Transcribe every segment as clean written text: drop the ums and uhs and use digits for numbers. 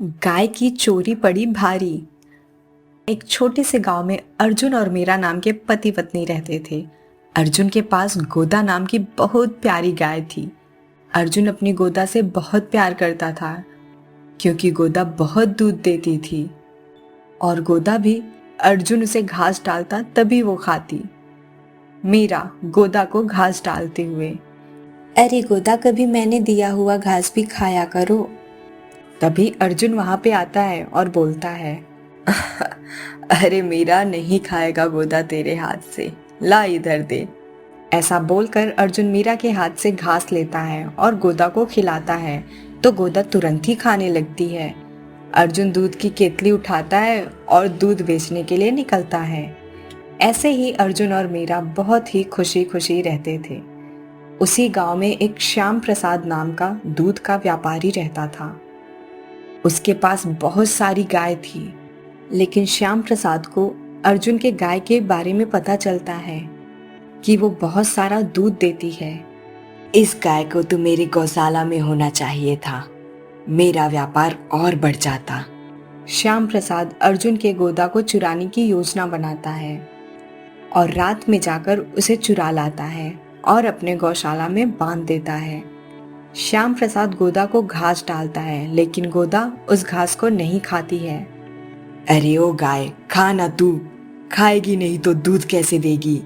गाय की चोरी पड़ी भारी। एक छोटे से गांव में अर्जुन और मीरा नाम के पति पत्नी रहते थे। अर्जुन के पास गोदा नाम की बहुत प्यारी गाय थी। अर्जुन अपनी गोदा से बहुत प्यार करता था क्योंकि गोदा बहुत दूध देती थी और गोदा भी अर्जुन उसे घास डालता तभी वो खाती। मीरा गोदा को घास डालते हुए, अरे गोदा, कभी मैंने दिया हुआ घास भी खाया करो। तभी अर्जुन वहां पे आता है और बोलता है, अरे मीरा, नहीं खाएगा गोदा तेरे हाथ से, ला इधर दे। ऐसा बोलकर अर्जुन मीरा के हाथ से घास लेता है और गोदा को खिलाता है तो गोदा तुरंत ही खाने लगती है। अर्जुन दूध की केतली उठाता है और दूध बेचने के लिए निकलता है। ऐसे ही अर्जुन और मीरा बहुत ही खुशी खुशी रहते थे। उसी गांव में एक श्याम प्रसाद नाम का दूध का व्यापारी रहता था। उसके पास बहुत सारी गाय थी, लेकिन श्याम प्रसाद को अर्जुन के गाय के बारे में पता चलता है कि वो बहुत सारा दूध देती है। इस गाय को तो मेरी गौशाला में होना चाहिए था, मेरा व्यापार और बढ़ जाता। श्याम प्रसाद अर्जुन के गोदा को चुराने की योजना बनाता है और रात में जाकर उसे चुरा लाता है और अपने गौशाला में बांध देता है। श्याम प्रसाद गोदा को घास डालता है, लेकिन गोदा उस घास को नहीं खाती है। अरे ओ गाय, खा ना, तू खाएगी नहीं तो दूध कैसे देगी,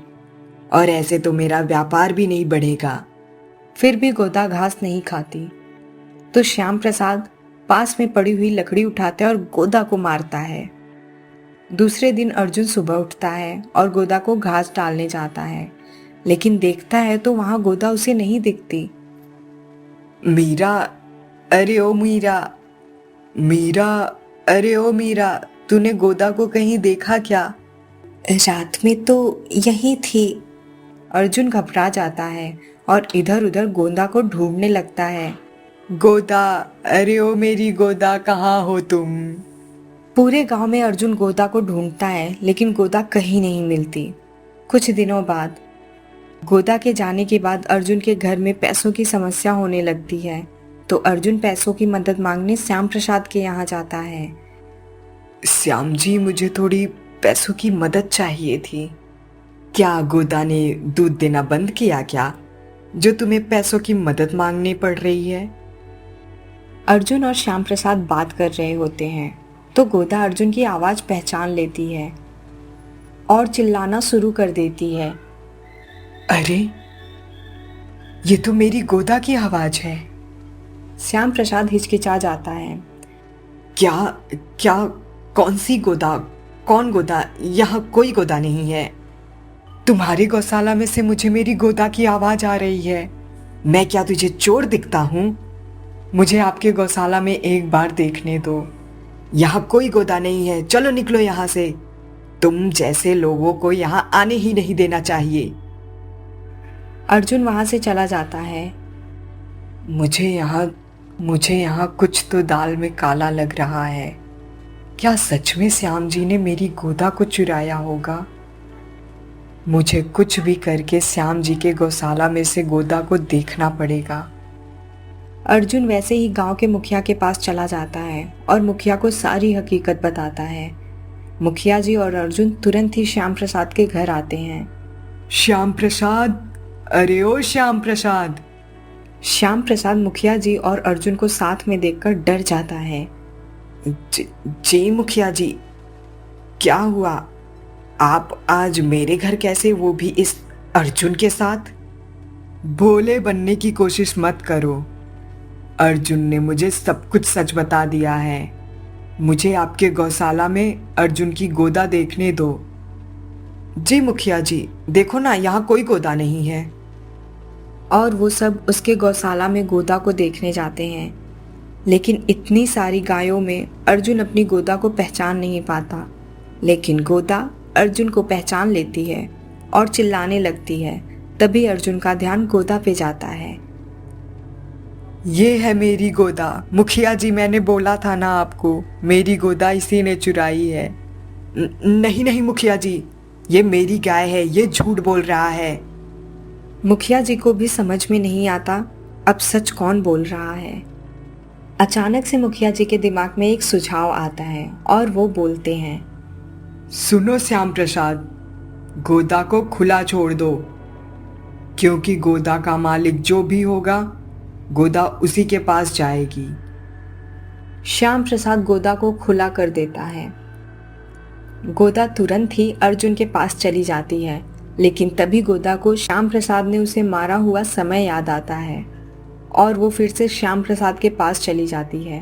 और ऐसे तो मेरा व्यापार भी नहीं बढ़ेगा। फिर भी गोदा घास नहीं खाती तो श्याम प्रसाद पास में पड़ी हुई लकड़ी उठाता है और गोदा को मारता है। दूसरे दिन अर्जुन सुबह उठता है और गोदा को घास डालने जाता है, लेकिन देखता है तो वहां गोदा उसे नहीं दिखती। मीरा, अरे ओ मीरा, मीरा, अरे ओ मीरा, तूने गोदा को कहीं देखा क्या? रात में तो यही थी। अर्जुन घबरा जाता है और इधर उधर गोदा को ढूंढने लगता है। गोदा, अरे ओ मेरी गोदा, कहाँ हो तुम? पूरे गांव में अर्जुन गोदा को ढूंढता है, लेकिन गोदा कहीं नहीं मिलती। कुछ दिनों बाद गोदा के जाने के बाद अर्जुन के घर में पैसों की समस्या होने लगती है, तो अर्जुन पैसों की मदद मांगने श्याम प्रसाद के यहाँ जाता है। श्याम जी, मुझे थोड़ी पैसों की मदद चाहिए थी। क्या गोदा ने दूध देना बंद किया क्या, जो तुम्हें पैसों की मदद मांगनी पड़ रही है? अर्जुन और श्याम प्रसाद बात कर रहे होते हैं तो गोदा अर्जुन की आवाज पहचान लेती है और चिल्लाना शुरू कर देती है। अरे, ये तो मेरी गोदा की आवाज है। श्याम प्रसाद हिचकिचा जाता है। क्या क्या कौन सी गोदा? कौन गोदा? यहाँ कोई गोदा नहीं है। तुम्हारी गौशाला में से मुझे मेरी गोदा की आवाज आ रही है। मैं क्या तुझे चोर दिखता हूँ? मुझे आपके गौशाला में एक बार देखने दो। यहाँ कोई गोदा नहीं है, चलो निकलो यहाँ से। तुम जैसे लोगों को यहाँ आने ही नहीं देना चाहिए। अर्जुन वहां से चला जाता है। मुझे यहाँ कुछ तो दाल में काला लग रहा है। क्या सच में श्याम जी ने मेरी गोदा को चुराया होगा? मुझे कुछ भी करके श्याम जी के गौशाला में से गोदा को देखना पड़ेगा। अर्जुन वैसे ही गांव के मुखिया के पास चला जाता है और मुखिया को सारी हकीकत बताता है। मुखिया जी और अर्जुन तुरंत ही श्याम प्रसाद के घर आते हैं। श्याम प्रसाद, अरे ओ श्याम प्रसाद। श्याम प्रसाद मुखिया जी और अर्जुन को साथ में देखकर डर जाता है। जी मुखिया जी, क्या हुआ? आप आज मेरे घर कैसे, वो भी इस अर्जुन के साथ? भोले बनने की कोशिश मत करो। अर्जुन ने मुझे सब कुछ सच बता दिया है। मुझे आपके गौशाला में अर्जुन की गोदा देखने दो। जी मुखिया जी, देखो ना, यहाँ कोई गोदा नहीं है। और वो सब उसके गौशाला में गोदा को देखने जाते हैं, लेकिन इतनी सारी गायों में अर्जुन अपनी गोदा को पहचान नहीं पाता। लेकिन गोदा अर्जुन को पहचान लेती है और चिल्लाने लगती है। तभी अर्जुन का ध्यान गोदा पे जाता है। ये है मेरी गोदा। मुखिया जी, मैंने बोला था ना आपको, मेरी गोदा इसी ने चुराई है। नहीं नहीं मुखिया जी, ये मेरी गाय है, ये झूठ बोल रहा है। मुखिया जी को भी समझ में नहीं आता अब सच कौन बोल रहा है। अचानक से मुखिया जी के दिमाग में एक सुझाव आता है और वो बोलते हैं, सुनो श्याम प्रसाद, गोदा को खुला छोड़ दो, क्योंकि गोदा का मालिक जो भी होगा गोदा उसी के पास जाएगी। श्याम प्रसाद गोदा को खुला कर देता है। गोदा तुरंत ही अर्जुन के पास चली जाती है, लेकिन तभी गोदा को श्याम प्रसाद ने उसे मारा हुआ समय याद आता है और वो फिर से श्याम प्रसाद के पास चली जाती है।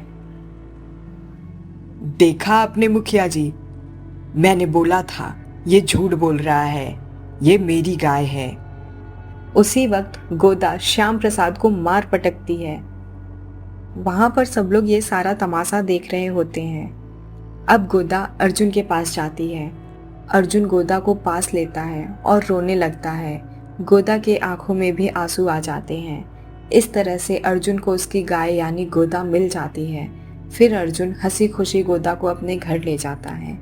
देखा आपने मुखिया जी, मैंने बोला था ये झूठ बोल रहा है, ये मेरी गाय है। उसी वक्त गोदा श्याम प्रसाद को मार पटकती है। वहां पर सब लोग ये सारा तमाशा देख रहे होते हैं। अब गोदा अर्जुन के पास जाती है। अर्जुन गोदा को पास लेता है और रोने लगता है। गोदा के आंखों में भी आंसू आ जाते हैं। इस तरह से अर्जुन को उसकी गाय यानी गोदा मिल जाती है। फिर अर्जुन हंसी खुशी गोदा को अपने घर ले जाता है।